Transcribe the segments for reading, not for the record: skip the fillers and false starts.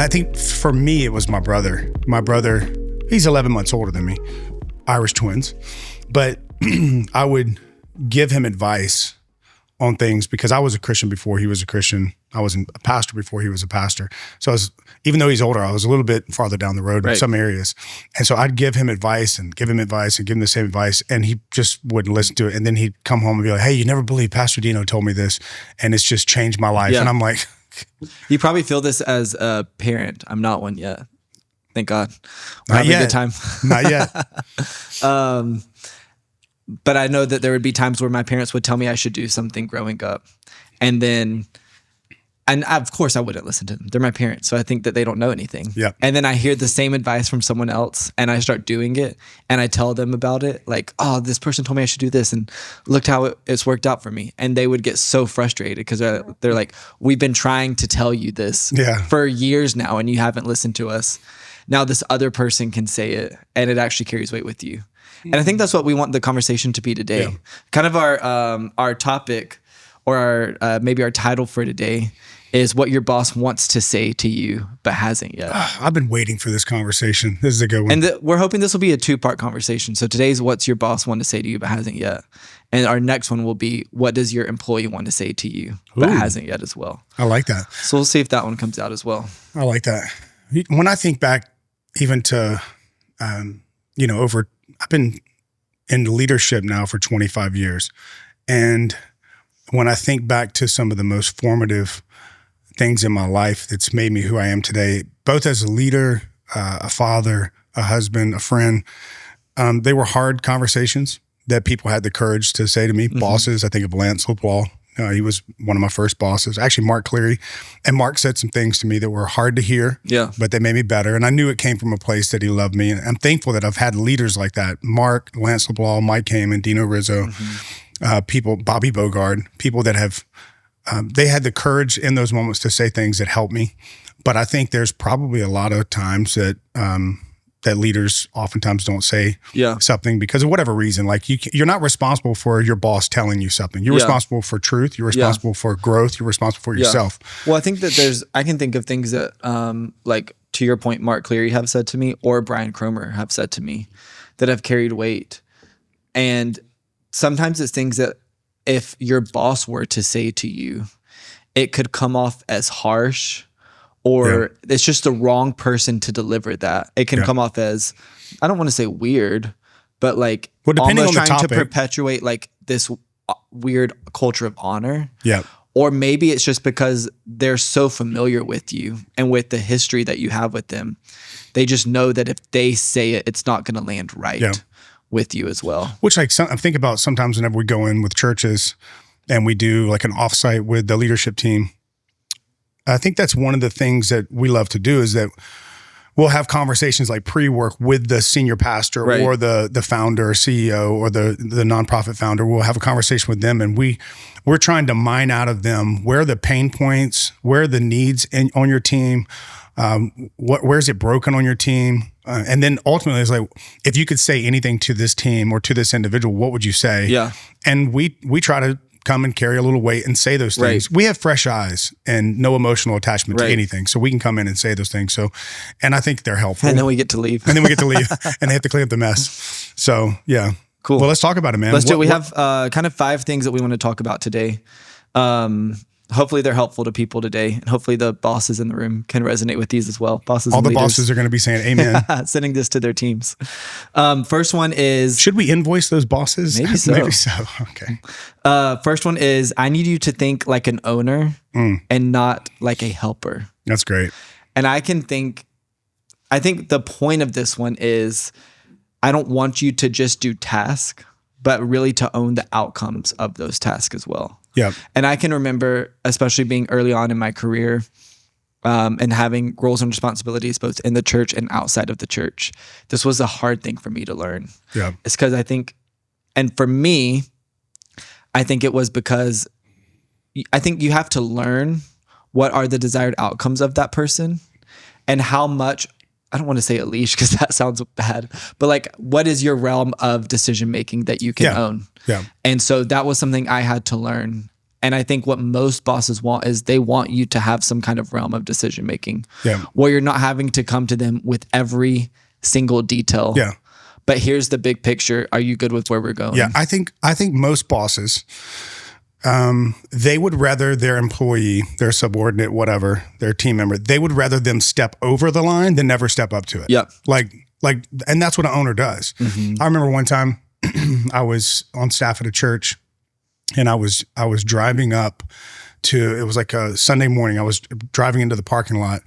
I think for me, it was my brother. My brother, he's 11 months older than me, Irish twins. But I would give him advice on things because I was a Christian before he was a Christian. I was a pastor before he was a pastor. So even though he's older, I was a little bit farther down the road in some areas. And so I'd give him advice and give him the same advice. And he just wouldn't listen to it. And then he'd come home and be like, hey, you never believe Pastor Dino told me this. And it's just changed my life. Yeah. And I'm like, you probably feel this as a parent. I'm not one yet. Thank God. We're having a good time. Not yet. But I know that there would be times where my parents would tell me I should do something growing up. And of course I wouldn't listen to them. They're my parents. So I think that they don't know anything. Yeah. And then I hear the same advice from someone else and I start doing it and I tell them about it. Like, oh, this person told me I should do this and looked how it's worked out for me. And they would get so frustrated because they're like, we've been trying to tell you this for years now and you haven't listened to us. Now this other person can say it and it actually carries weight with you. And I think that's what we want the conversation to be today. Yeah. Kind of our topic or maybe our title for today is what your boss wants to say to you but hasn't yet. I've been waiting for this conversation. This is a good one. And we're hoping this will be a 2-part conversation. So today's what's your boss want to say to you but hasn't yet. And our next one will be what does your employee want to say to you but hasn't yet as well. I like that. So we'll see if that one comes out as well. I like that. When I think back even to, I've been in leadership now for 25 years. And when I think back to some of the most formative things in my life that's made me who I am today, both as a leader, a father, a husband, a friend, they were hard conversations that people had the courage to say to me. Mm-hmm. Bosses, I think of Lance LePlaw. He was one of my first bosses, actually Mark Cleary. And Mark said some things to me that were hard to hear, but they made me better. And I knew it came from a place that he loved me. And I'm thankful that I've had leaders like that. Mark, Lance LePlaw, Mike Heyman, Dino Rizzo, people, Bobby Bogard, people that have, they had the courage in those moments to say things that helped me. But I think there's probably a lot of times that, that leaders oftentimes don't say something because of whatever reason. Like you're not responsible for your boss telling you something. You're responsible for truth. You're responsible for growth. You're responsible for yourself. Well, I think that I can think of things that, like to your point, Mark Cleary have said to me or Brian Cromer have said to me that have carried weight. And sometimes it's things that if your boss were to say to you, it could come off as harsh or it's just the wrong person to deliver that. It can come off as, I don't want to say weird, but like almost trying to perpetuate like this weird culture of honor. Yeah. Or maybe it's just because they're so familiar with you and with the history that you have with them. They just know that if they say it, it's not going to land right with you as well. Which I think about sometimes whenever we go in with churches and we do like an offsite with the leadership team. I think that's one of the things that we love to do is that we'll have conversations like pre-work with the senior pastor or the founder or CEO or the nonprofit founder. We'll have a conversation with them and we're trying to mine out of them where are the pain points, where are the needs on your team, where is it broken on your team? And then ultimately it's like, if you could say anything to this team or to this individual, what would you say? Yeah. And we try to come and carry a little weight and say those things. We have fresh eyes and no emotional attachment to anything. So we can come in and say those things. So, and I think they're helpful. And then we get to leave. And they have to clean up the mess. So yeah. Cool. Well, let's talk about it, man. Let's do it. We have kind of 5 things that we want to talk about today. Hopefully they're helpful to people today. And hopefully the bosses in the room can resonate with these as well. Bosses, all and the leaders. bosses are going to be saying amen. Sending this to their teams. First one is... Should we invoice those bosses? Maybe so. Maybe so. Okay. First one is, I need you to think like an owner and not like a helper. That's great. And I think the point of this one is, I don't want you to just do tasks, but really to own the outcomes of those tasks as well. Yeah. And I can remember, especially being early on in my career and having roles and responsibilities both in the church and outside of the church. This was a hard thing for me to learn. Yeah. It's because and for me, I think it was because I think you have to learn what are the desired outcomes of that person and how much, I don't want to say a leash because that sounds bad, but like, what is your realm of decision making that you can own? Yeah. And so that was something I had to learn. And I think what most bosses want is they want you to have some kind of realm of decision making where you're not having to come to them with every single detail. Yeah. But here's the big picture. Are you good with where we're going? Yeah. I think most bosses, they would rather their employee, their subordinate, whatever, their team member, they would rather them step over the line than never step up to it. Yep. And that's what an owner does. I remember one time I was on staff at a church, and I was driving up to, it was like a Sunday morning. I was driving into the parking lot,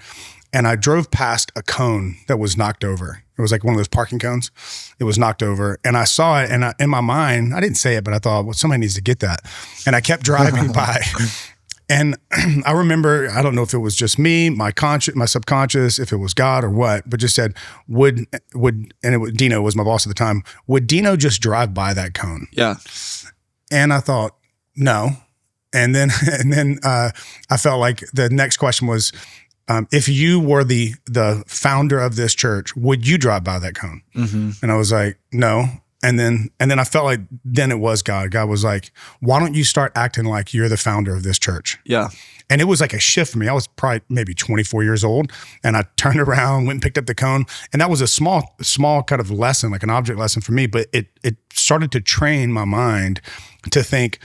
and I drove past a cone that was knocked over. It was like one of those parking cones. It was knocked over, and I saw it, and in my mind, I didn't say it, but I thought, well, somebody needs to get that. And I kept driving by. And I remember, I don't know if it was just me, my subconscious, if it was God or what, but just said, Dino was my boss at the time. Would Dino just drive by that cone? Yeah. And I thought, no. And then I felt like the next question was, if you were the founder of this church, would you drive by that cone? And I was like, no. And then I felt like then it was God. God was like, why don't you start acting like you're the founder of this church? Yeah. And it was like a shift for me. I was probably maybe 24 years old, and I turned around, went and picked up the cone. And that was a small kind of lesson, like an object lesson for me, but it started to train my mind to think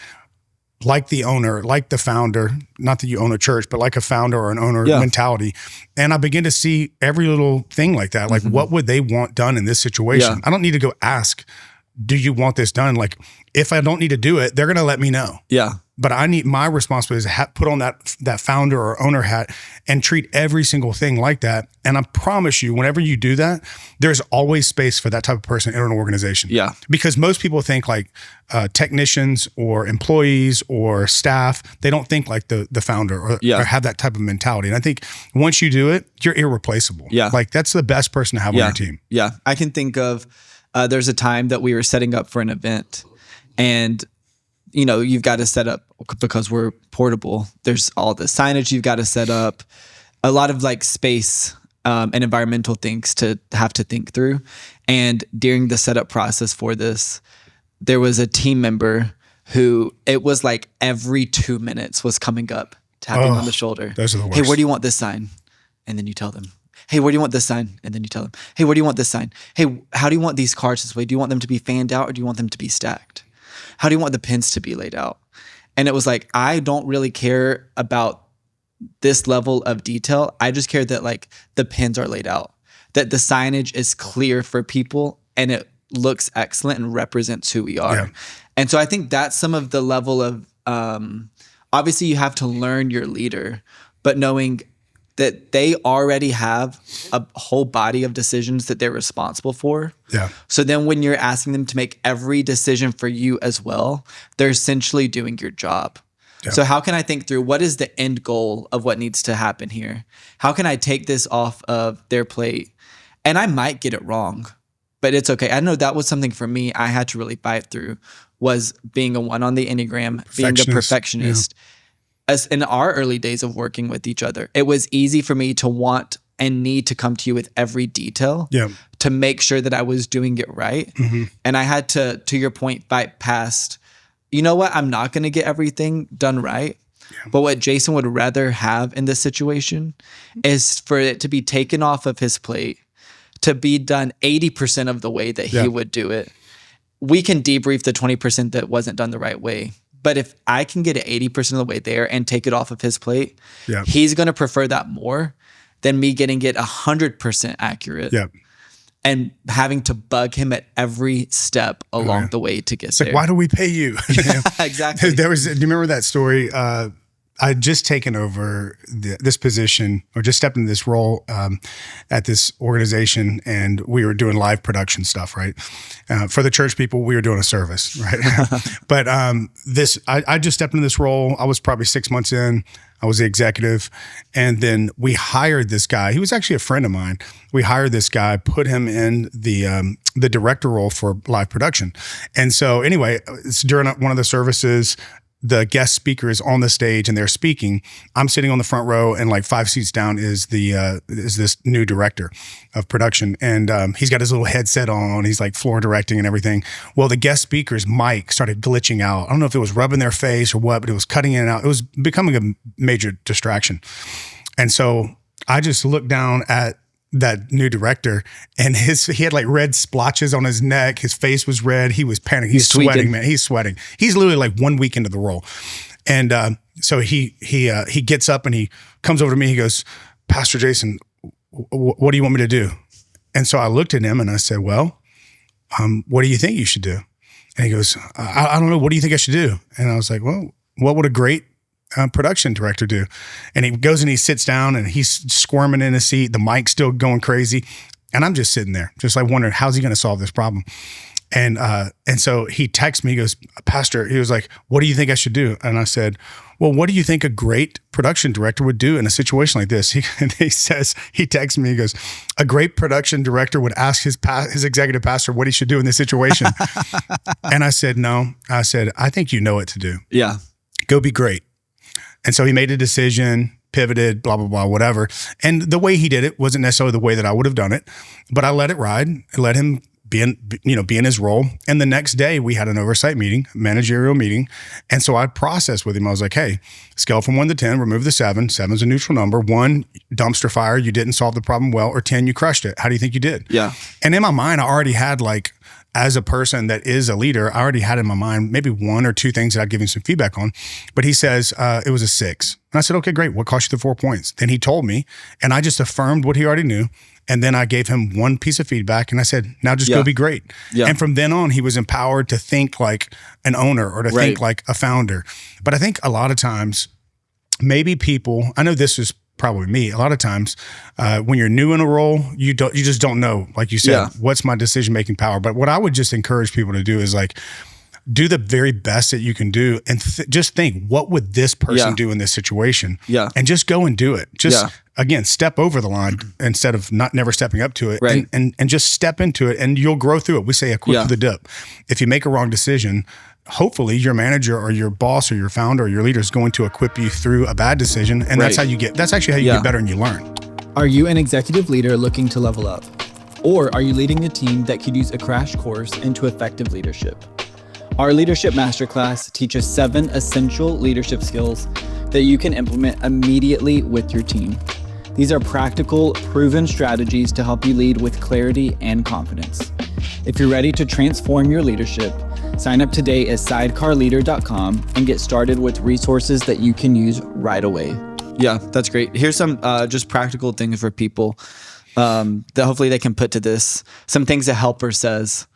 like the owner, like the founder, not that you own a church, but like a founder or an owner mentality. And I began to see every little thing like that. Like, what would they want done in this situation? Yeah. I don't need to go ask, do you want this done? Like, if I don't need to do it, they're going to let me know. Yeah. But my responsibility is to put on that founder or owner hat and treat every single thing like that. And I promise you, whenever you do that, there's always space for that type of person in an organization. Yeah. Because most people think like technicians or employees or staff, they don't think like the founder or have that type of mentality. And I think once you do it, you're irreplaceable. Yeah. Like that's the best person to have on your team. Yeah. I can think of, there's a time that we were setting up for an event, and you've got to set up, because we're portable, there's all the signage you've got to set up, a lot of like space and environmental things to have to think through. And during the setup process for this, there was a team member who, it was like every 2 minutes was coming up, tapping on the shoulder. Those are the worst. Hey, where do you want this sign? And then you tell them. Hey, where do you want this sign? And then you tell them. Hey, where do you want this sign? Hey, how do you want these cards this way? Do you want them to be fanned out, or do you want them to be stacked? How do you want the pins to be laid out? And it was like, I don't really care about this level of detail. I just care that like the pins are laid out, that the signage is clear for people and it looks excellent and represents who we are. Yeah. And so I think that's some of the level of, obviously you have to learn your leader, but knowing that they already have a whole body of decisions that they're responsible for. Yeah. So then when you're asking them to make every decision for you as well, they're essentially doing your job. Yeah. So how can I think through what is the end goal of what needs to happen here? How can I take this off of their plate? And I might get it wrong, but it's okay. I know that was something for me I had to really fight through, was being a 1 on the Enneagram, being a perfectionist. Yeah. As in our early days of working with each other, it was easy for me to want and need to come to you with every detail to make sure that I was doing it right. And I had to your point, fight past, you know what, I'm not going to get everything done right. But what Jason would rather have in this situation is for it to be taken off of his plate, to be done 80% of the way that he would do it. We can debrief the 20% that wasn't done the right way. But if I can get it 80% of the way there and take it off of his plate, he's going to prefer that more than me getting it 100% accurate and having to bug him at every step along the way to get there. Like, why do we pay you? Exactly. Do you remember that story? I'd just taken over this position, or just stepped into this role at this organization, and we were doing live production stuff, right? For the church people, we were doing a service, right? But I just stepped into this role. I was probably 6 months in. I was the executive, and then we hired this guy. He was actually a friend of mine. We hired this guy, put him in the director role for live production. And so anyway, it's during one of the services. the guest speaker is on the stage and they're speaking, I'm sitting on the front row, and like 5 seats down is this new director of production. And he's got his little headset on. He's like floor directing and everything. Well, the guest speaker's mic started glitching out. I don't know if it was rubbing their face or what, but it was cutting in and out. It was becoming a major distraction. And so I just looked down at that new director, and he had like red splotches on his neck. His face was red. He was panicking. He's sweating, tweaking. man. He's sweating. He's literally like 1 week into the role. And so he gets up and he comes over to me. He goes, Pastor Jason, what do you want me to do? And so I looked at him and I said, well, what do you think you should do? And he goes, I don't know. What do you think I should do? And I was like, well, what would a great production director do? And he goes and he sits down and he's squirming in his seat. The mic's still going crazy. And I'm just sitting there, just like wondering, how's he going to solve this problem? And so he texts me, he goes, Pastor, he was like, what do you think I should do? And I said, well, what do you think a great production director would do in a situation like this? He texts me, he goes, a great production director would ask his executive pastor what he should do in this situation. And I said, no, I think you know what to do. Yeah. Go be great. And so he made a decision, pivoted, blah, blah, blah, whatever. And the way he did it wasn't necessarily the way that I would have done it, but I let it ride and let him be in his role. And the next day we had an oversight meeting, managerial meeting. And so I processed with him. I was like, hey, scale from 1 to 10, remove the 7. 7's a neutral number. 1, dumpster fire, you didn't solve the problem well, or 10, you crushed it. How do you think you did? Yeah. And in my mind, I already had like, as a person that is a leader, I already had in my mind maybe 1 or 2 things that I'd give him some feedback on. But he says it was a 6. And I said, okay, great. What cost you the 4 points? Then he told me, and I just affirmed what he already knew. And then I gave him 1 piece of feedback and I said, now just go be great. Yeah. And from then on, he was empowered to think like an owner or to think like a founder. But I think a lot of times, maybe people, I know this is probably me, a lot of times when you're new in a role, you just don't know, like you said, what's my decision-making power. But what I would just encourage people to do is like, do the very best that you can do and just think, what would this person do in this situation? Yeah. And just go and do it. Just again, step over the line instead of never stepping up to it, and just step into it and you'll grow through it. We say equip to the dip. If you make a wrong decision, hopefully your manager or your boss or your founder or your leader is going to equip you through a bad decision. And that's actually how you get better and you learn. Are you an executive leader looking to level up? Or are you leading a team that could use a crash course into effective leadership? Our Leadership Masterclass teaches 7 essential leadership skills that you can implement immediately with your team. These are practical, proven strategies to help you lead with clarity and confidence. If you're ready to transform your leadership, sign up today at sidecarleader.com and get started with resources that you can use right away. Yeah, that's great. Here's some just practical things for people that hopefully they can put to this. Some things a helper says.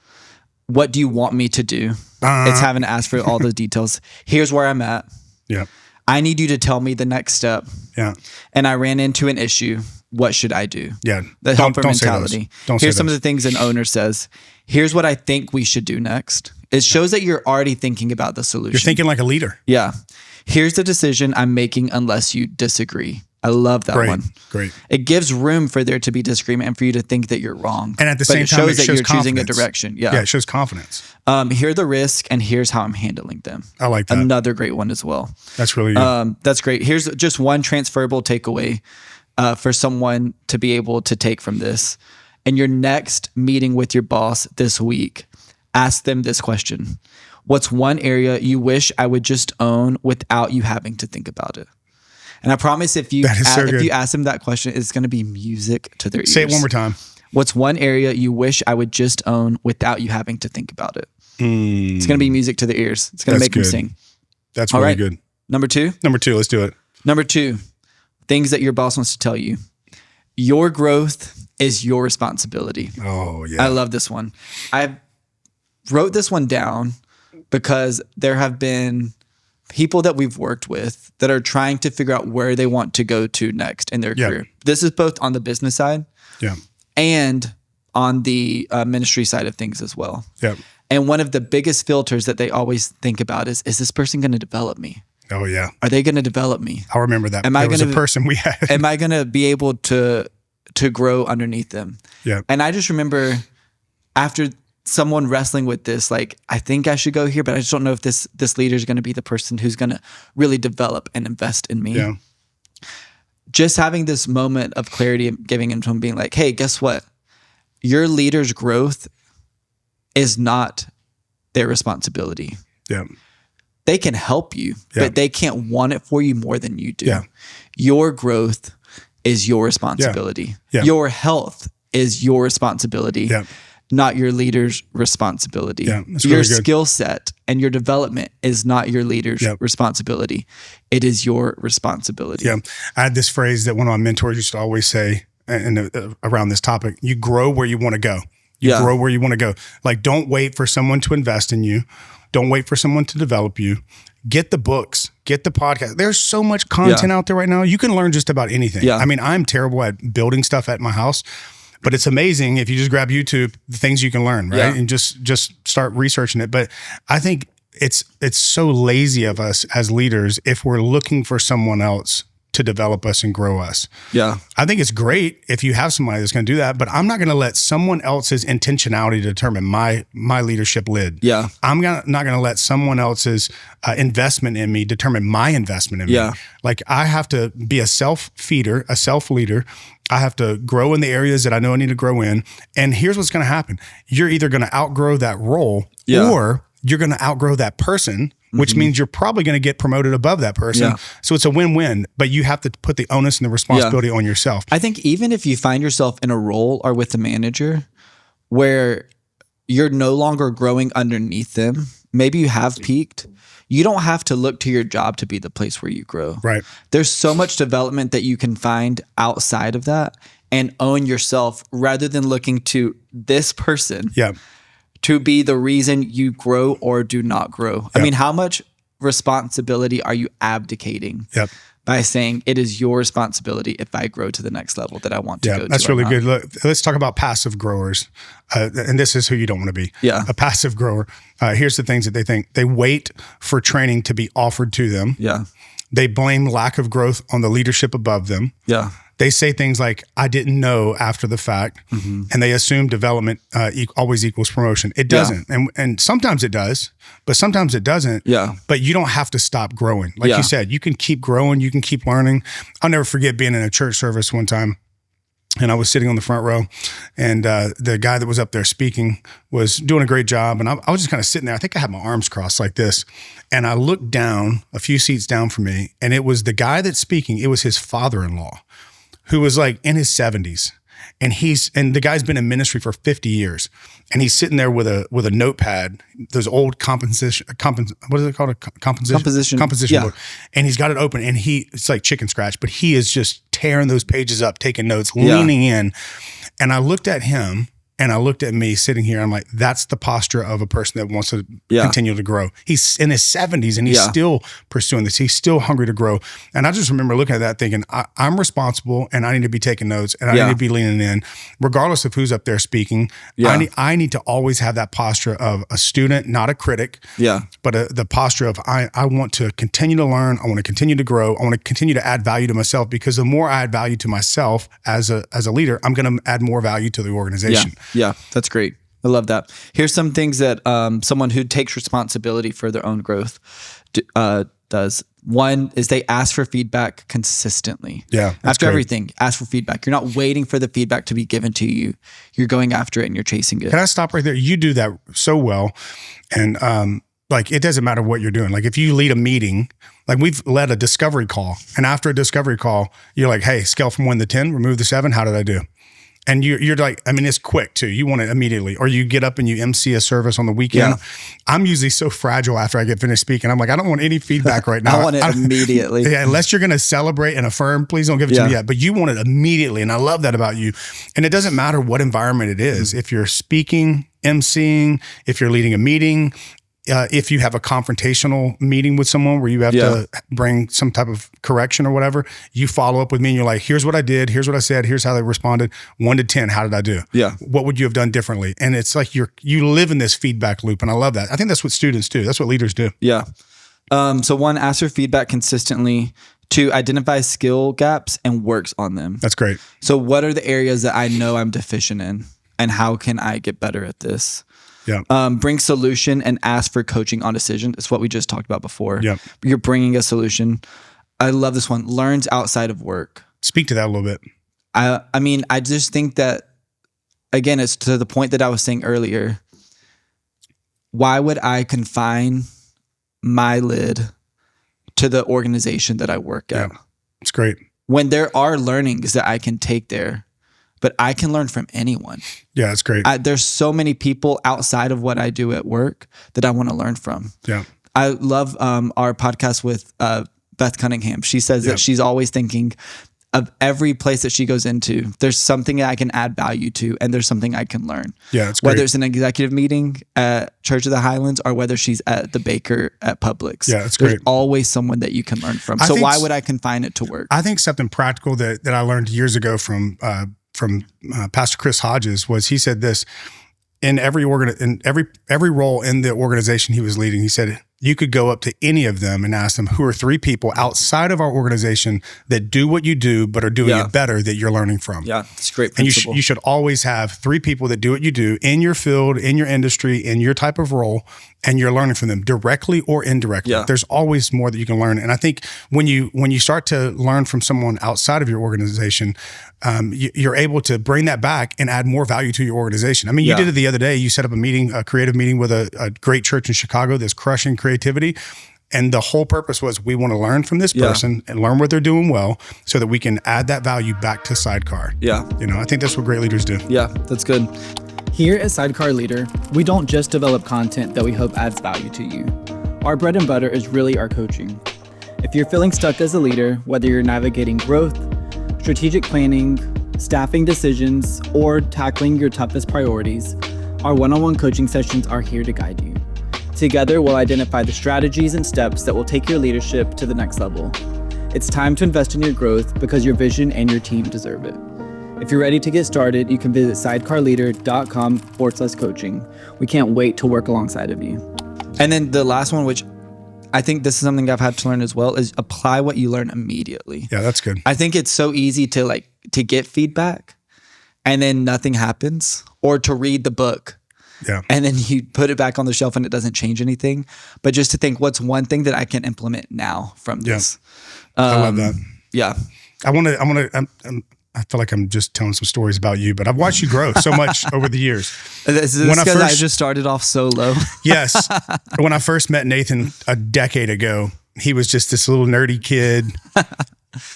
What do you want me to do? It's having to ask for all the details. Here's where I'm at. Yeah. I need you to tell me the next step. Yeah. And I ran into an issue. What should I do? Yeah. The helper mentality. Here's some of the things an owner says. Here's what I think we should do next. It shows that you're already thinking about the solution. You're thinking like a leader. Yeah. Here's the decision I'm making unless you disagree. I love that one. Great. It gives room for there to be disagreement and for you to think that you're wrong. And at the same time, it shows that you're confidence. choosing a direction. Yeah. Yeah, it shows confidence. Here are the risks and here's how I'm handling them. I like that. Another great one as well. That's really good. That's great. Here's just one transferable takeaway for someone to be able to take from this. In your next meeting with your boss this week, ask them this question. What's one area you wish I would just own without you having to think about it? And I promise if you ask them that question, it's going to be music to their ears. Say it one more time. What's one area you wish I would just own without you having to think about it? It's going to be music to their ears. It's going to make them sing. That's really good. Number 2? Number 2, let's do it. Number 2, things that your boss wants to tell you. Your growth is your responsibility. Oh, yeah. I love this one. I wrote this one down because there have been people that we've worked with that are trying to figure out where they want to go to next in their career. This is both on the business side and on the ministry side of things as well. Yeah. And one of the biggest filters that they always think about is this person going to develop me? Oh, yeah. Are they going to develop me? I remember that. There was a person we had. Am I going to be able to grow underneath them? Yeah. And I just remember after someone wrestling with this, like, I think I should go here, but I just don't know if this leader is going to be the person who's going to really develop and invest in me. Yeah. Just having this moment of clarity and giving him to him, being like, hey, guess what? Your leader's growth is not their responsibility. Yeah. They can help you, but they can't want it for you more than you do. Yeah. Your growth is your responsibility. Yeah. Your health is your responsibility, not your leader's responsibility. Yeah, that's your really good. skill set and your development is not your leader's responsibility. It is your responsibility. Yeah. I had this phrase that one of my mentors used to always say around this topic: you grow where you want to go. You grow where you want to go. Like, don't wait for someone to invest in you. Don't wait for someone to develop you. Get the books, get the podcast. There's so much content out there right now. You can learn just about anything. Yeah. I mean, I'm terrible at building stuff at my house, but it's amazing if you just grab YouTube, the things you can learn, right? Yeah. And just start researching it. But I think it's so lazy of us as leaders if we're looking for someone else to develop us and grow us. Yeah. I think it's great if you have somebody that's going to do that, but I'm not going to let someone else's intentionality determine my leadership lid. Yeah. I'm not going to let someone else's investment in me determine my investment in me. Like, I have to be a self-feeder, a self-leader. I have to grow in the areas that I know I need to grow in. And here's what's going to happen. You're either going to outgrow that role or you're going to outgrow that person, which means you're probably going to get promoted above that person. So it's a win-win, but you have to put the onus and the responsibility on yourself. I think even if you find yourself in a role or with a manager where you're no longer growing underneath them, maybe you have peaked, you don't have to look to your job to be the place where you grow. Right. There's so much development that you can find outside of that and own yourself rather than looking to this person to be the reason you grow or do not grow. I mean, how much responsibility are you abdicating by saying it is your responsibility if I grow to the next level that I want to go to? That's really good. Look, let's talk about passive growers. And this is who you don't want to be. A passive grower. Here's the things that they think. They wait for training to be offered to them. They blame lack of growth on the leadership above them. They say things like, I didn't know after the fact. And they assume development always equals promotion. It doesn't. And sometimes it does, but sometimes it doesn't. But you don't have to stop growing. Like you said, you can keep growing. You can keep learning. I'll never forget being in a church service one time. And I was sitting on the front row, and the guy that was up there speaking was doing a great job. And I was just kind of sitting there. I think I had my arms crossed like this. And I looked down, a few seats down from me, and it was the guy that's speaking. It was his father-in-law, who was like in his 70s. And the guy's been in ministry for 50 years. And he's sitting there with a notepad, those old what is it called? Composition board. And he's got it open, and it's like chicken scratch, but he is just tearing those pages up, taking notes, leaning in. And I looked at him, and I looked at me sitting here. I'm like, that's the posture of a person that wants to continue to grow. He's in his 70s and he's still pursuing this. He's still hungry to grow. And I just remember looking at that thinking, I'm responsible and I need to be taking notes and I need to be leaning in regardless of who's up there speaking. I need to always have that posture of a student, not a critic, but the posture of I want to continue to learn. I want to continue to grow. I want to continue to add value to myself, because the more I add value to myself as a leader, I'm going to add more value to the organization. Yeah, that's great. I love that. Here's some things that someone who takes responsibility for their own growth does. One is they ask for feedback consistently. After everything, ask for feedback. You're not waiting for the feedback to be given to you. You're going after it and you're chasing it. Can I stop right there? You do that so well. And like, it doesn't matter what you're doing. Like, if you lead a meeting, like we've led a discovery call, and after a discovery call, you're like, hey, scale from 1 to 10, remove the 7. How did I do? And you're like, I mean, it's quick too. You want it immediately. Or you get up and you MC a service on the weekend. I'm usually so fragile after I get finished speaking. I'm like, I don't want any feedback right now. I want it immediately. Unless you're going to celebrate and affirm, please don't give it to me yet. But you want it immediately. And I love that about you. And it doesn't matter what environment it is. If you're speaking, MCing, if you're leading a meeting, if you have a confrontational meeting with someone where you have to bring some type of correction or whatever, you follow up with me and you're like, here's what I did, here's what I said, here's how they responded. 1 to 10, how did I do? What would you have done differently? And it's like you live in this feedback loop, and I love that. I think that's what students do. That's what leaders do. So 1, ask for feedback consistently. 2, identify skill gaps and works on them. That's great. So what are the areas that I know I'm deficient in, and how can I get better at this? Yeah. Bring solution and ask for coaching on decision. It's what we just talked about before. Yep. You're bringing a solution. I love this one. Learns outside of work. Speak to that a little bit. I mean, I just think that, again, it's to the point that I was saying earlier. Why would I confine my lid to the organization that I work at? Yeah. It's great. When there are learnings that I can take there, but I can learn from anyone. Yeah, it's great. There's so many people outside of what I do at work that I want to learn from. Yeah. I love our podcast with Beth Cunningham. She says that she's always thinking of every place that she goes into, there's something I can add value to, and there's something I can learn. Yeah, it's great. Whether it's an executive meeting at Church of the Highlands or whether she's at the baker at Publix. Yeah, it's there's great. always someone that you can learn from. So why would I confine it to work? I think something practical that I learned years ago from Pastor Chris Hodges was, he said this: in every role in the organization he was leading, he said, you could go up to any of them and ask them, who are 3 people outside of our organization that do what you do, but are doing it better, that you're learning from. Yeah, it's a great And principle. you should always have 3 people that do what you do in your field, in your industry, in your type of role, and you're learning from them directly or indirectly. Yeah. There's always more that you can learn. And I think when you start to learn from someone outside of your organization, you're able to bring that back and add more value to your organization. I mean, you did it the other day. You set up a creative meeting with a great church in Chicago that's crushing creativity. And the whole purpose was, we want to learn from this person and learn what they're doing well so that we can add that value back to Sidecar. Yeah. I think that's what great leaders do. Yeah, that's good. Here at Sidecar Leader, we don't just develop content that we hope adds value to you. Our bread and butter is really our coaching. If you're feeling stuck as a leader, whether you're navigating growth, strategic planning, staffing decisions, or tackling your toughest priorities, our one-on-one coaching sessions are here to guide you. Together, we'll identify the strategies and steps that will take your leadership to the next level. It's time to invest in your growth because your vision and your team deserve it. If you're ready to get started, you can visit sidecarleader.com/coaching. We can't wait to work alongside of you. And then the last one, which I think this is something I've had to learn as well, is apply what you learn immediately. Yeah, that's good. I think it's so easy to get feedback and then nothing happens, or to read the book. Yeah. And then you put it back on the shelf and it doesn't change anything. But just to think, what's one thing that I can implement now from this? I love that. Yeah. I feel like I'm just telling some stories about you, but I've watched you grow so much over the years. This is because I just started off so low. Yes. When I first met Nathan a decade ago, he was just this little nerdy kid,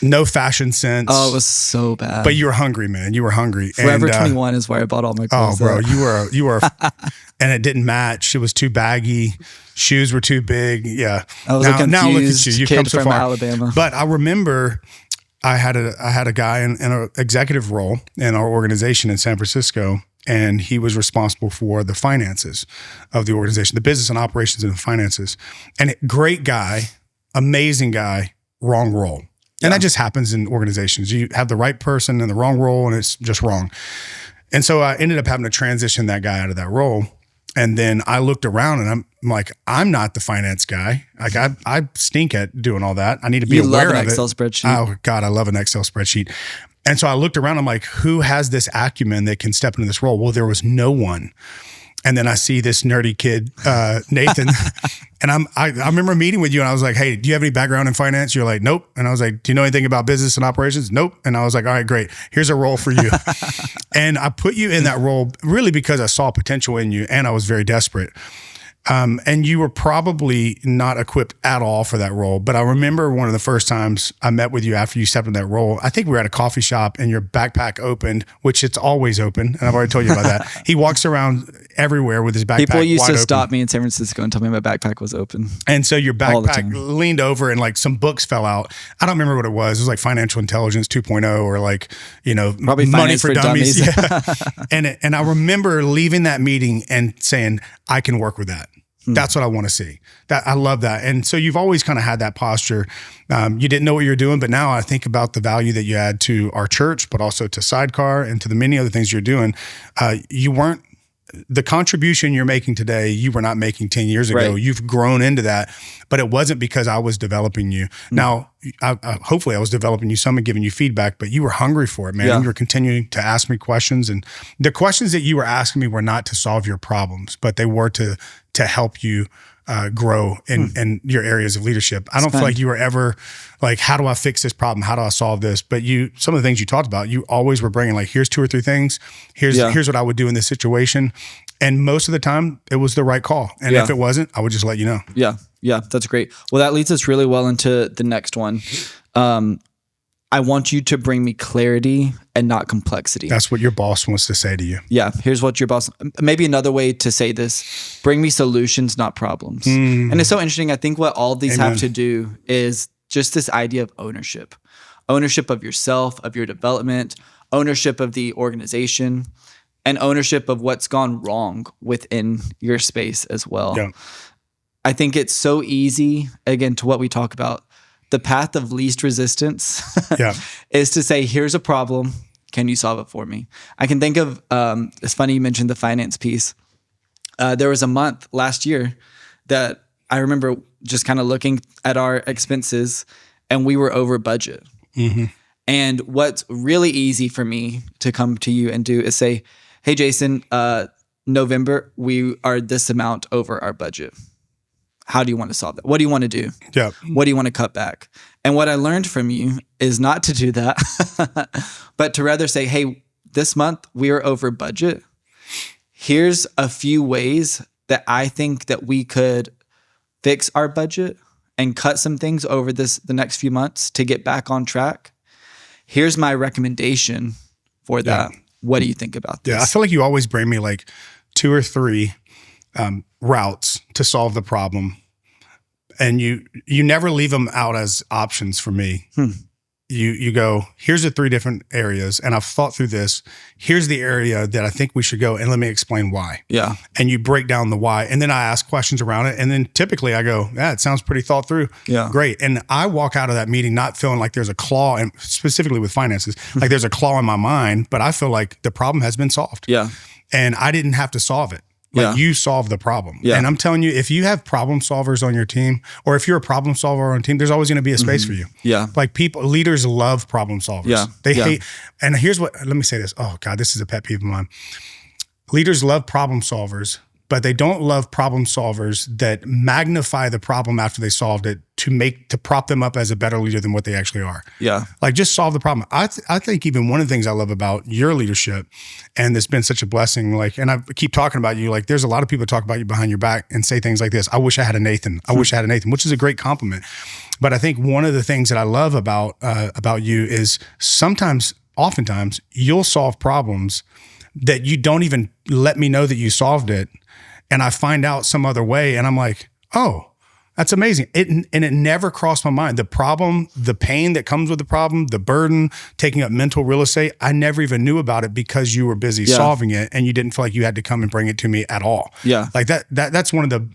no fashion sense. Oh, it was so bad. But you were hungry, man. You were hungry. Forever 21 is where I bought all my clothes. Oh, bro, you were, and it didn't match. It was too baggy. Shoes were too big. Yeah. I was now look at you. You've come so from far. Alabama. But I remember I had a guy in an executive role in our organization in San Francisco, and he was responsible for the finances of the organization, the business and operations and the finances. And great guy, amazing guy, wrong role. And that just happens in organizations. You have the right person in the wrong role, and it's just wrong. And so I ended up having to transition that guy out of that role. And then I looked around and I'm like, I'm not the finance guy. Like I stink at doing all that. I need to be aware of it. You love an Excel spreadsheet. Oh God, I love an Excel spreadsheet. And so I looked around, I'm like, who has this acumen that can step into this role? Well, there was no one. And then I see this nerdy kid, Nathan, and I remember meeting with you and I was like, hey, do you have any background in finance? You're like, nope. And I was like, do you know anything about business and operations? Nope. And I was like, all right, great. Here's a role for you. And I put you in that role really because I saw potential in you and I was very desperate. And you were probably not equipped at all for that role. But I remember one of the first times I met with you after you stepped in that role, I think we were at a coffee shop and your backpack opened, which it's always open. And I've already told you about that. He walks around everywhere with his backpack People used wide to open. stop me in San Francisco and tell me my backpack was open. And so your All the backpack time. leaned over and like some books fell out. I don't remember what it was. It was like Financial Intelligence 2.0 or like, Probably Money Finance for for Dummies. Dummies. Yeah. And I remember leaving that meeting and saying, I can work with that. That's what I want to see. That I love that. And so you've always kind of had that posture. You didn't know what you were doing, but now I think about the value that you add to our church, but also to Sidecar and to the many other things you're doing. You weren't the contribution you're making today, you were not making 10 years ago. Right. You've grown into that, but it wasn't because I was developing you. Now, hopefully I was developing you some and giving you feedback, but you were hungry for it, man. Yeah. You were continuing to ask me questions, and the questions that you were asking me were not to solve your problems, but they were to help you grow in your areas of leadership. I don't feel like you were ever like, how do I fix this problem? How do I solve this? But some of the things you talked about, you always were bringing like, here's 2 or 3 things. Here's what I would do in this situation. And most of the time it was the right call. And if it wasn't, I would just let you know. Yeah. Yeah. That's great. Well, that leads us really well into the next one. I want you to bring me clarity and not complexity. That's what your boss wants to say to you. Yeah. Here's what your boss, maybe another way to say this, bring me solutions, not problems. And it's so interesting. I think what all these have to do is just this idea of ownership of yourself, of your development, ownership of the organization, and ownership of what's gone wrong within your space as well. Yeah. I think it's so easy, again, to what we talk about, the path of least resistance is to say, here's a problem. Can you solve it for me? I can think of, it's funny you mentioned the finance piece. There was a month last year that I remember just kind of looking at our expenses and we were over budget. And what's really easy for me to come to you and do is say, hey, Jason, November, we are this amount over our budget. How do you want to solve that? What do you want to do? Yeah. What do you want to cut back? And what I learned from you is not to do that, but to rather say, hey, this month we are over budget. Here's a few ways that I think that we could fix our budget and cut some things over the next few months to get back on track. Here's my recommendation for that. What do you think about this? Yeah, I feel like you always bring me like 2 or 3 routes to solve the problem, and you never leave them out as options for me. You go, here's the 3 different areas, and I've thought through this. Here's the area that I think we should go, and let me explain why. Yeah. And you break down the why, and then I ask questions around it, and then typically I go, yeah, it sounds pretty thought through. Yeah. Great. And I walk out of that meeting not feeling like there's a claw, and specifically with finances, like there's a claw in my mind, but I feel like the problem has been solved. Yeah. And I didn't have to solve it. Like you solve the problem. Yeah. And I'm telling you, if you have problem solvers on your team, or if you're a problem solver on a team, there's always going to be a space for you. Yeah. Like leaders love problem solvers. Yeah. They hate, and here's what, let me say this. Oh God, this is a pet peeve of mine. Leaders love problem solvers, but they don't love problem solvers that magnify the problem after they solved it to prop them up as a better leader than what they actually are. Yeah. Like just solve the problem. I think even one of the things I love about your leadership, and it's been such a blessing, like, and I keep talking about you, like there's a lot of people talk about you behind your back and say things like this. I wish I had a Nathan. I wish I had a Nathan, which is a great compliment. But I think one of the things that I love about you is oftentimes you'll solve problems that you don't even let me know that you solved it. And I find out some other way, and I'm like, oh, that's amazing. And it never crossed my mind. The problem, the pain that comes with the problem, the burden, taking up mental real estate, I never even knew about it because you were busy solving it, and you didn't feel like you had to come and bring it to me at all. Yeah. Like that's one of the,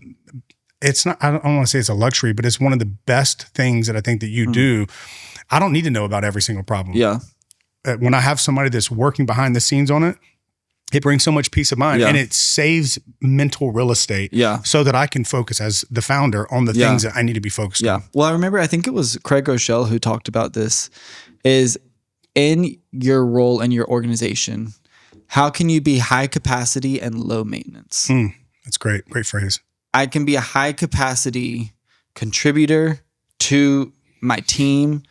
it's not, I don't want to say it's a luxury, but it's one of the best things that I think that you do. I don't need to know about every single problem. Yeah. When I have somebody that's working behind the scenes on it, it brings so much peace of mind, and it saves mental real estate so that I can focus as the founder on the things that I need to be focused on. Well, I remember, I think it was Craig Rochelle who talked about this, is in your role in your organization, how can you be high capacity and low maintenance? That's great. Great phrase. I can be a high capacity contributor to my team,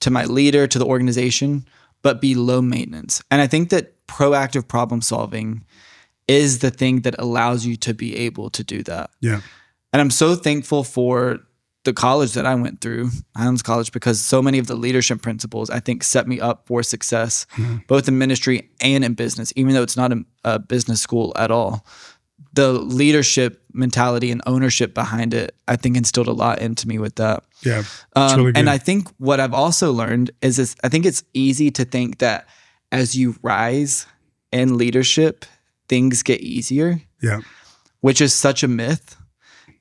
to my leader, to the organization, but be low maintenance. And I think that proactive problem solving is the thing that allows you to be able to do that. Yeah. And I'm so thankful for the college that I went through, Highlands College, because so many of the leadership principles I think set me up for success, both in ministry and in business, even though it's not a business school at all. The leadership mentality and ownership behind it, I think instilled a lot into me with that. Yeah. Really and I think what I've also learned is I think it's easy to think that as you rise in leadership, things get easier. Yeah. Which is such a myth.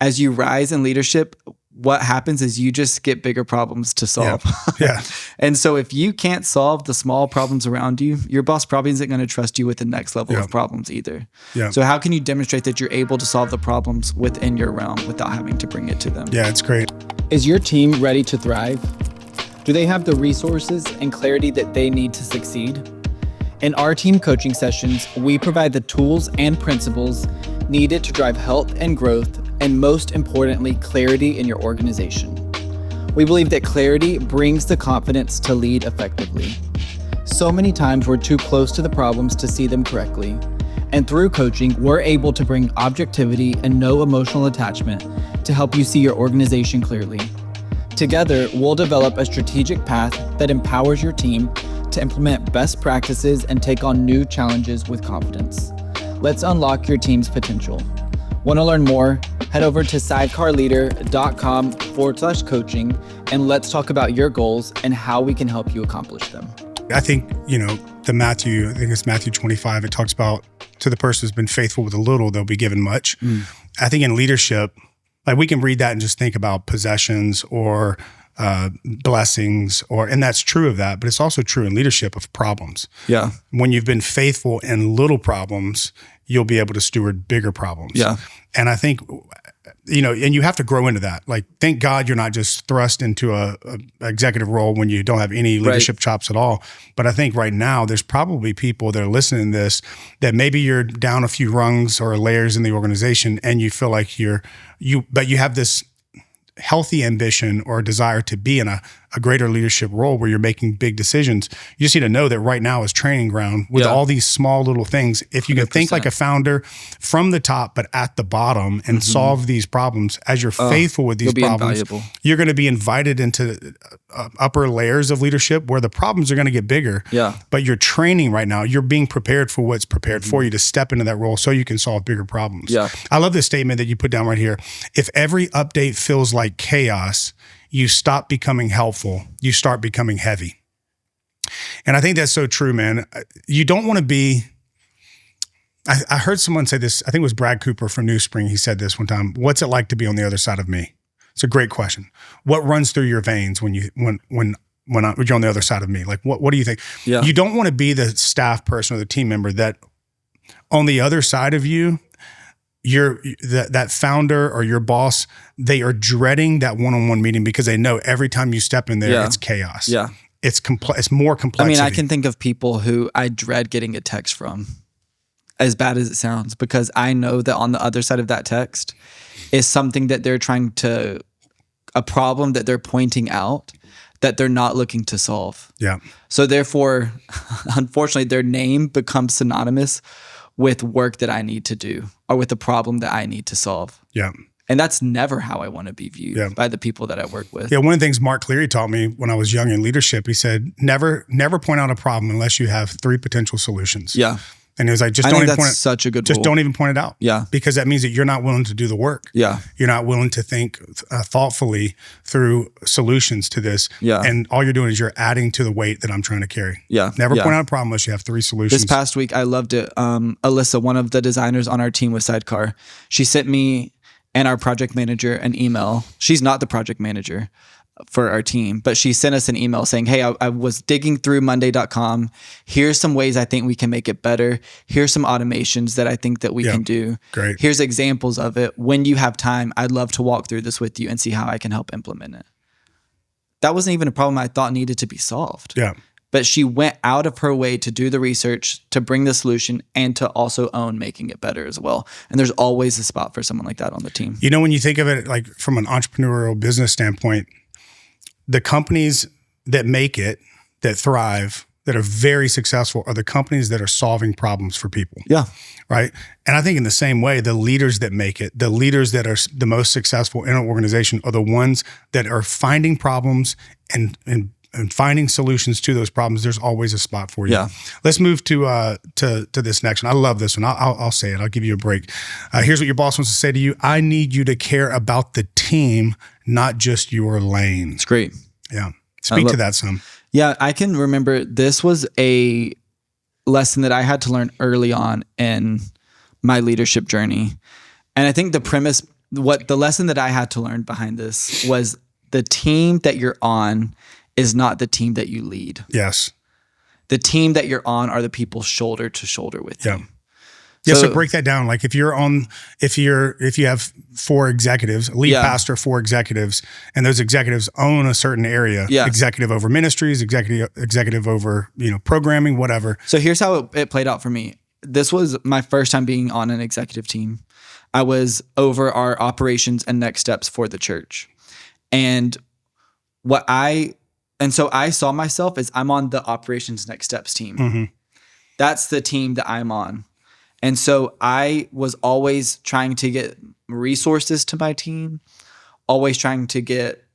As you rise in leadership, what happens is you just get bigger problems to solve. Yeah. And so if you can't solve the small problems around you, your boss probably isn't going to trust you with the next level of problems either. Yeah. So how can you demonstrate that you're able to solve the problems within your realm without having to bring it to them? Yeah, it's great. Is your team ready to thrive? Do they have the resources and clarity that they need to succeed? In our team coaching sessions, we provide the tools and principles needed to drive health and growth, and most importantly, clarity in your organization. We believe that clarity brings the confidence to lead effectively. So many times we're too close to the problems to see them correctly, and through coaching, we're able to bring objectivity and no emotional attachment to help you see your organization clearly. Together, we'll develop a strategic path that empowers your team to implement best practices and take on new challenges with confidence. Let's unlock your team's potential. Want to learn more? Head over to sidecarleader.com/coaching and let's talk about your goals and how we can help you accomplish them. I think, I think it's Matthew 25, it talks about to the person who's been faithful with a little, they'll be given much. I think in leadership, like we can read that and just think about possessions or blessings, and that's true of that, but it's also true in leadership of problems. Yeah. When you've been faithful in little problems, you'll be able to steward bigger problems. Yeah. And I think, and you have to grow into that. Like, thank God you're not just thrust into a executive role when you don't have any leadership chops at all. But I think right now there's probably people that are listening to this that maybe you're down a few rungs or layers in the organization and you feel like but you have this healthy ambition or desire to be in a greater leadership role where you're making big decisions. You just need to know that right now is training ground with all these small little things. If you can 100%. think like a founder from the top, but at the bottom and solve these problems as you're faithful with these problems, invaluable. You're going to be invited into upper layers of leadership where the problems are going to get bigger. Yeah. But you're training right now. You're being prepared for what's prepared for you to step into that role so you can solve bigger problems. Yeah. I love this statement that you put down right here. If every update feels like chaos, you stop becoming helpful. You start becoming heavy. And I think that's so true, man. You don't want to be, I heard someone say this, I think it was Brad Cooper from New Spring. He said this one time, what's it like to be on the other side of me? It's a great question. What runs through your veins when you're on the other side of me? Like, what do you think? Yeah. You don't want to be the staff person or the team member that on the other side of you, that founder or your boss, they are dreading that one-on-one meeting because they know every time you step in there, it's chaos. Yeah. It's more complexity. I can think of people who I dread getting a text from, as bad as it sounds, because I know that on the other side of that text is something that they're a problem that they're pointing out that they're not looking to solve. Yeah. So therefore, unfortunately, their name becomes synonymous with work that I need to do or with the problem that I need to solve. Yeah. And that's never how I want to be viewed by the people that I work with. Yeah. One of the things Mark Cleary taught me when I was young in leadership, he said, never point out a problem unless you have 3 potential solutions. Yeah. And he was like, Just don't even point it out. Yeah. Because that means that you're not willing to do the work. Yeah. You're not willing to think thoughtfully through solutions to this. Yeah. And all you're doing is you're adding to the weight that I'm trying to carry. Yeah. Never point out a problem unless you have 3 solutions. This past week, I loved it. Alyssa, one of the designers on our team with Sidecar, she sent me and our project manager an email. She's not the project manager for our team, but she sent us an email saying, hey, I was digging through monday.com. Here's some ways I think we can make it better. Here's some automations that I think that we can do. Great. Here's examples of it. When you have time, I'd love to walk through this with you and see how I can help implement it. That wasn't even a problem I thought needed to be solved. Yeah. But she went out of her way to do the research, to bring the solution, and to also own making it better as well. And there's always a spot for someone like that on the team. When you think of it like from an entrepreneurial business standpoint, the companies that make it, that thrive, that are very successful are the companies that are solving problems for people. Yeah. Right. And I think in the same way, the leaders that make it, the leaders that are the most successful in an organization are the ones that are finding problems and finding solutions to those problems. There's always a spot for you. Yeah. Let's move to this next one. I love this one. I'll say it. I'll give you a break. Here's what your boss wants to say to you. I need you to care about the team, not just your lane. It's great. Yeah. Speak to that some. Yeah, I can remember this was a lesson that I had to learn early on in my leadership journey. And I think the premise what the lesson that I had to learn behind this was the team that you're on is not the team that you lead. Yes. The team that you're on are the people shoulder to shoulder with you. Yeah. So break that down. Like if you have 4 executives, lead pastor, 4 executives, and those executives own a certain area, executive over ministries, executive over, programming, whatever. So here's how it played out for me. This was my first time being on an executive team. I was over our operations and next steps for the church. And so I saw myself as I'm on the operations next steps team. Mm-hmm. That's the team that I'm on. And so I was always trying to get resources to my team, always trying to get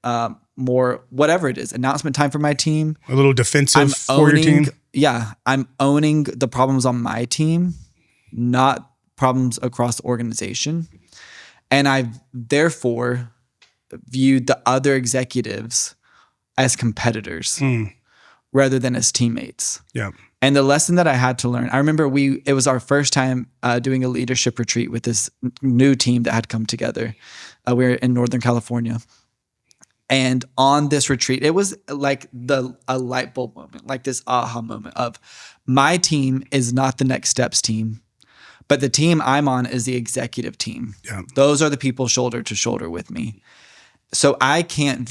more, whatever it is, announcement time for my team. A little defensive for your team. Yeah. I'm owning the problems on my team, not problems across the organization. And I've therefore viewed the other executives as competitors rather than as teammates. Yeah. And the lesson that I had to learn, I remember it was our first time doing a leadership retreat with this new team that had come together. We were in Northern California. And on this retreat, it was like a light bulb moment, like this aha moment of my team is not the next steps team, but the team I'm on is the executive team. Yeah. Those are the people shoulder to shoulder with me. So I can't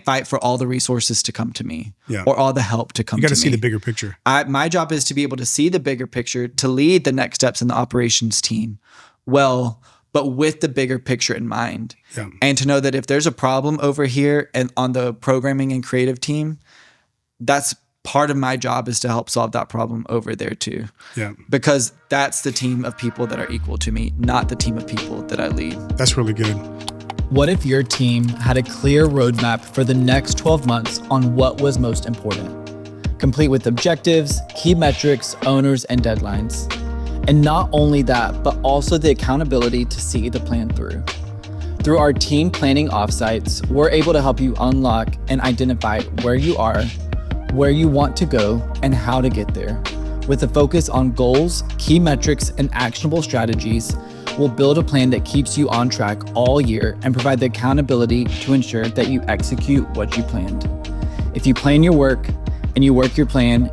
fight for all the resources to come to me or all the help to come to me. You got to see the bigger picture. My job is to be able to see the bigger picture, to lead the next steps in the operations team well, but with the bigger picture in mind. Yeah. And to know that if there's a problem over here and on the programming and creative team, that's part of my job is to help solve that problem over there too. Yeah. Because that's the team of people that are equal to me, not the team of people that I lead. That's really good. What if your team had a clear roadmap for the next 12 months on what was most important, complete with objectives, key metrics, owners, and deadlines? And not only that, but also the accountability to see the plan through. Through our team planning offsites, we're able to help you unlock and identify where you are, where you want to go, and how to get there. With a focus on goals, key metrics, and actionable strategies, we'll build a plan that keeps you on track all year and provide the accountability to ensure that you execute what you planned. If you plan your work and you work your plan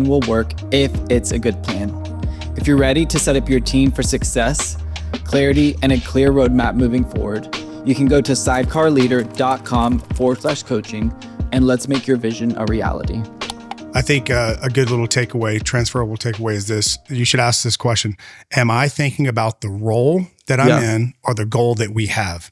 will work if it's a good plan. If you're ready to set up your team for success, clarity, and a clear roadmap moving forward, you can go to sidecarleader.com/coaching and let's make your vision a reality. I think a good little transferable takeaway is this. You should ask this question. Am I thinking about the role that I'm in or the goal that we have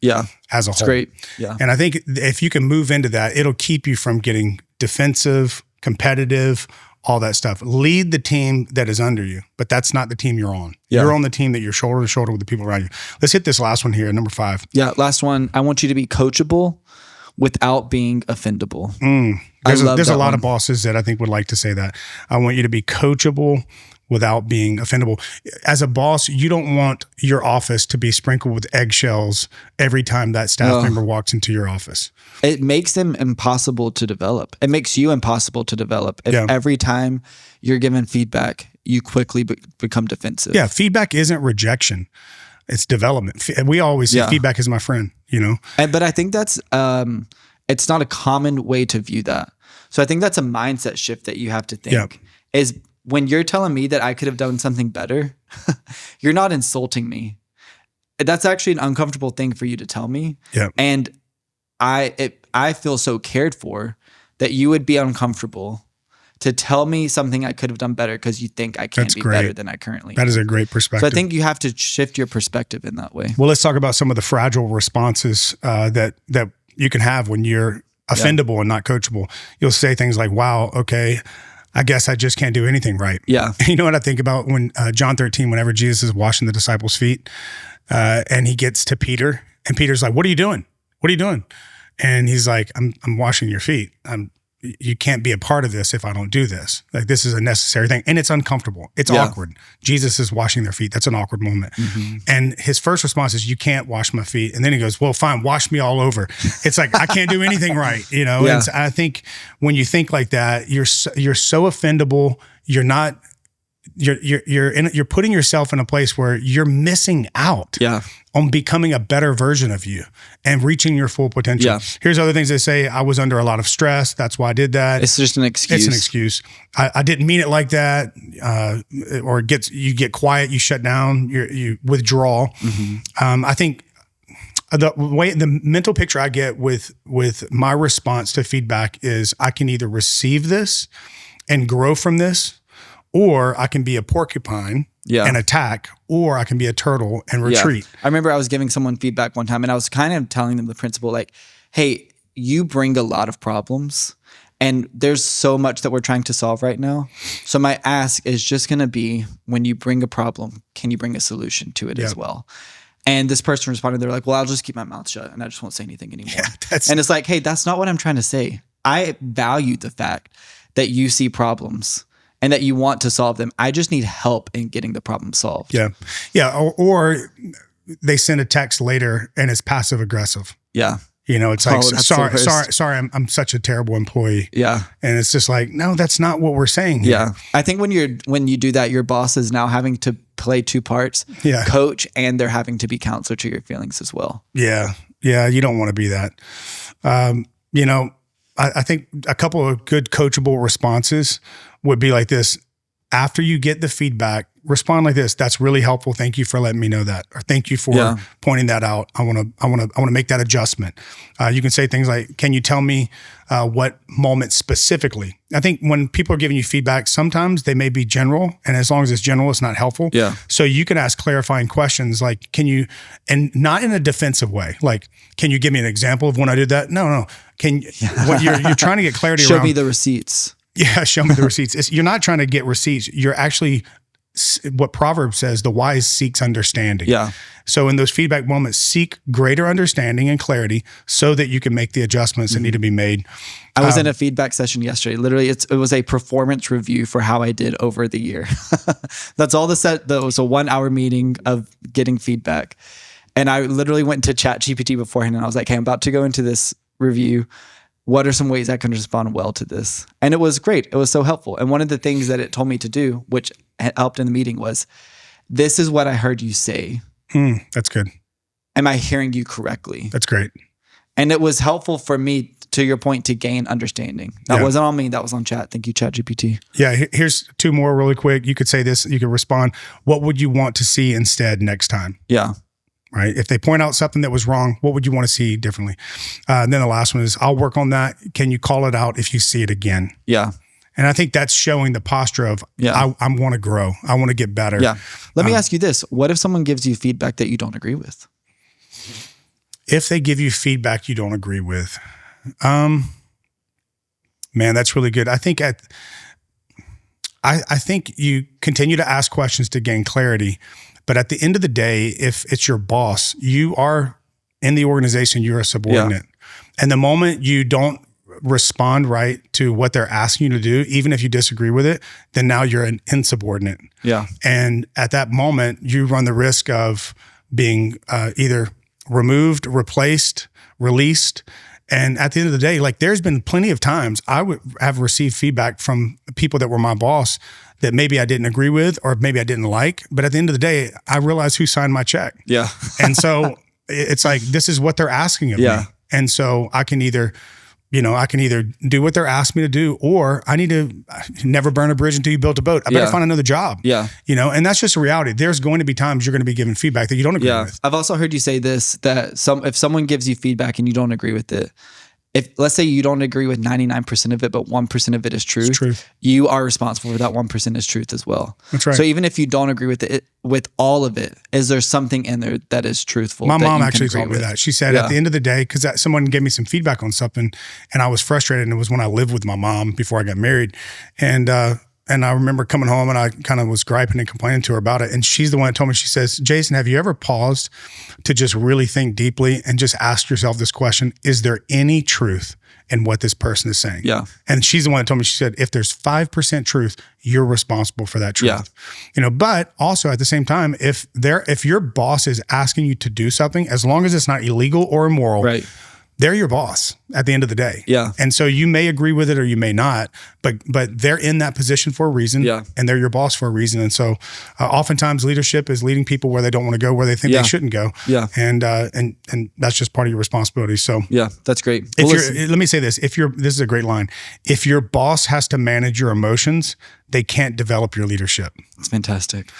as a whole? Great. Yeah. And I think if you can move into that, it'll keep you from getting defensive, competitive, all that stuff. Lead the team that is under you, but that's not the team you're on. Yeah. You're on the team that you're shoulder to shoulder with the people around you. Let's hit this last one here, number 5. Yeah, last one. I want you to be coachable without being offendable. There's a lot of bosses that I think would like to say that. I want you to be coachable without being offendable. As a boss, you don't want your office to be sprinkled with eggshells every time that staff member walks into your office. It makes them impossible to develop. It makes you impossible to develop. If every time you're given feedback, you quickly become defensive. Yeah, feedback isn't rejection. It's development. We always say feedback is my friend, But I think that's, it's not a common way to view that. So I think that's a mindset shift that you have to think is when you're telling me that I could have done something better, you're not insulting me. That's actually an uncomfortable thing for you to tell me. Yeah. And I feel so cared for that you would be uncomfortable to tell me something I could have done better because you think I can't be better than I currently am. That is a great perspective. So I think you have to shift your perspective in that way. Well, let's talk about some of the fragile responses that you can have when you're offendable and not coachable. You'll say things like, wow, okay, I guess I just can't do anything right. Yeah. You know what I think about when John 13, whenever Jesus is washing the disciples' feet and he gets to Peter and Peter's like, what are you doing? What are you doing? And he's like, I'm washing your feet. You can't be a part of this if I don't do this. Like, this is a necessary thing. And it's uncomfortable. It's awkward. Jesus is washing their feet. That's an awkward moment. Mm-hmm. And his first response is, you can't wash my feet. And then he goes, well, fine, wash me all over. It's like, I can't do anything right. And so I think when you think like that, you're so offendable. You're not you're putting yourself in a place where you're missing out on becoming a better version of you and reaching your full potential. Yeah. Here's other things they say. I was under a lot of stress. That's why I did that. It's just an excuse. It's an excuse. I didn't mean it like that. Or you get quiet, you shut down, you withdraw. I think the mental picture I get with my response to feedback is I can either receive this and grow from this, or I can be a porcupine and attack, or I can be a turtle and retreat. I remember I was giving someone feedback one time and I was kind of telling them the principle like, hey, you bring a lot of problems and there's so much that we're trying to solve right now. So my ask is just going to be, when you bring a problem, can you bring a solution to it as well? And this person responded, they're like, well, I'll just keep my mouth shut and I just won't say anything anymore. And it's like, hey, that's not what I'm trying to say. I value the fact that you see problems and that you want to solve them. I just need help in getting the problem solved. Yeah. Or they send a text later and it's passive aggressive. Yeah. It's like, sorry, I'm such a terrible employee. Yeah. And it's just like, no, that's not what we're saying here. Yeah. I think when you do that, your boss is now having to play two parts, coach, and they're having to be counselor to your feelings as well. Yeah. Yeah. You don't want to be that. I think a couple of good coachable responses would be like this. After you get the feedback, respond like this. That's really helpful. Thank you for letting me know that, or thank you for pointing that out. I want to make that adjustment. You can say things like, can you tell me what moment specifically? I think when people are giving you feedback, sometimes they may be general, and as long as it's general, it's not helpful. Yeah. So you can ask clarifying questions like, and not in a defensive way. Like, can you give me an example of when I did that? No. What you're trying to get clarity around. Show me the receipts. Yeah, show me the receipts. You're not trying to get receipts. You're actually, what Proverbs says, the wise seeks understanding. Yeah. So in those feedback moments, seek greater understanding and clarity so that you can make the adjustments that need to be made. I was in a feedback session yesterday. Literally, it was a performance review for how I did over the year. That's all that was a 1 hour meeting of getting feedback. And I literally went to ChatGPT beforehand and I was like, hey, I'm about to go into this review. What are some ways I can respond well to this? And it was great. It was so helpful. And one of the things that it told me to do, which helped in the meeting, was, this is what I heard you say. That's good. Am I hearing you correctly? That's great. And it was helpful for me, to your point, to gain understanding. That wasn't on me. That was on chat. Thank you, ChatGPT. Yeah. Here's two more really quick. You could say this. You could respond. What would you want to see instead next time? Yeah. Right. If they point out something that was wrong, what would you want to see differently? And then the last one is, I'll work on that. Can you call it out if you see it again? Yeah. And I think that's showing the posture of, I want to grow. I want to get better. Yeah. Let me ask you this. What if someone gives you feedback that you don't agree with? If they give you feedback you don't agree with, man, that's really good. I think I think you continue to ask questions to gain clarity. But at the end of the day, if it's your boss, you are in the organization, you're a subordinate. And the moment you don't respond right to what they're asking you to do, even if you disagree with it, then now you're an insubordinate. Yeah. And at that moment, you run the risk of being either removed, replaced, released. And at the end of the day, like, there's been plenty of times I would have received feedback from people that were my boss that maybe I didn't agree with, or maybe I didn't like. But at the end of the day, I realized who signed my check. Yeah. And so it's like, this is what they're asking of me. And so I can either do what they're asking me to do, or I need to never burn a bridge until you built a boat. I better find another job. Yeah. And that's just a reality. There's going to be times you're going to be given feedback that you don't agree with. I've also heard you say this, that if someone gives you feedback and you don't agree with it, if, let's say, you don't agree with 99% of it, but 1% of it is truth, you are responsible for that 1% is truth as well. That's right. So even if you don't agree with it, with all of it, is there something in there that is truthful? My mom actually told me that. She said at the end of the day, because someone gave me some feedback on something and I was frustrated, and it was when I lived with my mom before I got married. And I remember coming home and I kind of was griping and complaining to her about it. And she's the one that told me, she says, Jason, have you ever paused to just really think deeply and just ask yourself this question? Is there any truth in what this person is saying? Yeah. And she's the one that told me, she said, if there's 5% truth, you're responsible for that truth. Yeah. But also at the same time, if your boss is asking you to do something, as long as it's not illegal or immoral, they're your boss at the end of the day. Yeah. And so you may agree with it or you may not, but they're in that position for a reason. Yeah. And they're your boss for a reason. And so oftentimes leadership is leading people where they don't want to go, where they think they shouldn't go. Yeah. And that's just part of your responsibility. So yeah, that's great. Let me say this. This is a great line. If your boss has to manage your emotions, they can't develop your leadership. It's fantastic.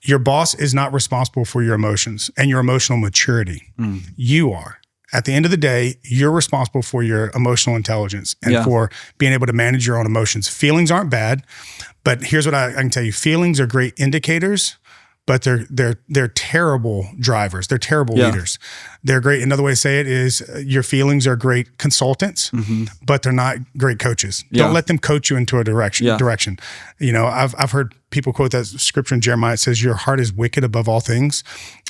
Your boss is not responsible for your emotions and your emotional maturity. You are. At the end of the day, you're responsible for your emotional intelligence and for being able to manage your own emotions. Feelings aren't bad, but here's what I can tell you. Feelings are great indicators, but they're terrible drivers. They're terrible leaders. They're great. Another way to say it is your feelings are great consultants, but they're not great coaches. Don't let them coach you into a direction. You know, I've heard people quote that scripture in Jeremiah. It says, your heart is wicked above all things.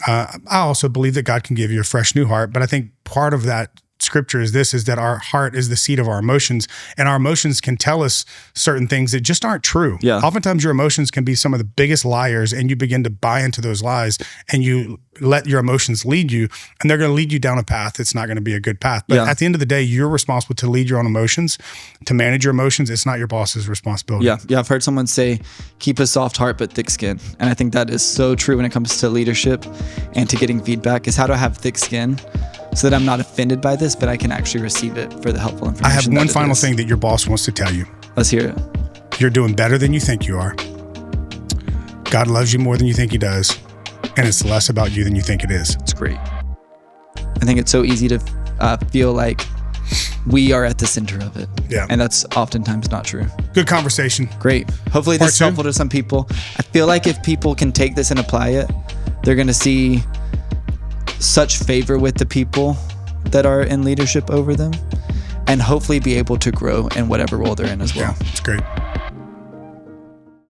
I also believe that God can give you a fresh new heart, but I think part of that scripture is that our heart is the seat of our emotions, and our emotions can tell us certain things that just aren't true. Yeah. Oftentimes your emotions can be some of the biggest liars, and you begin to buy into those lies, and you let your emotions lead you, and they're going to lead you down a path that's not going to be a good path. But at the end of the day, you're responsible to lead your own emotions, to manage your emotions. It's not your boss's responsibility. Yeah. I've heard someone say, keep a soft heart, but thick skin. And I think that is so true when it comes to leadership and to getting feedback is how do I have thick skin so that I'm not offended by this, but I can actually receive it for the helpful information. I have one final thing that your boss wants to tell you. Let's hear it. You're doing better than you think you are. God loves you more than you think he does. And it's less about you than you think it is. It's great. I think it's so easy to feel like we are at the center of it. Yeah. And that's oftentimes not true. Good conversation. Great. Hopefully this is helpful to some people. I feel like if people can take this and apply it, they're going to see such favor with the people that are in leadership over them and hopefully be able to grow in whatever role they're in as well. Yeah, it's great.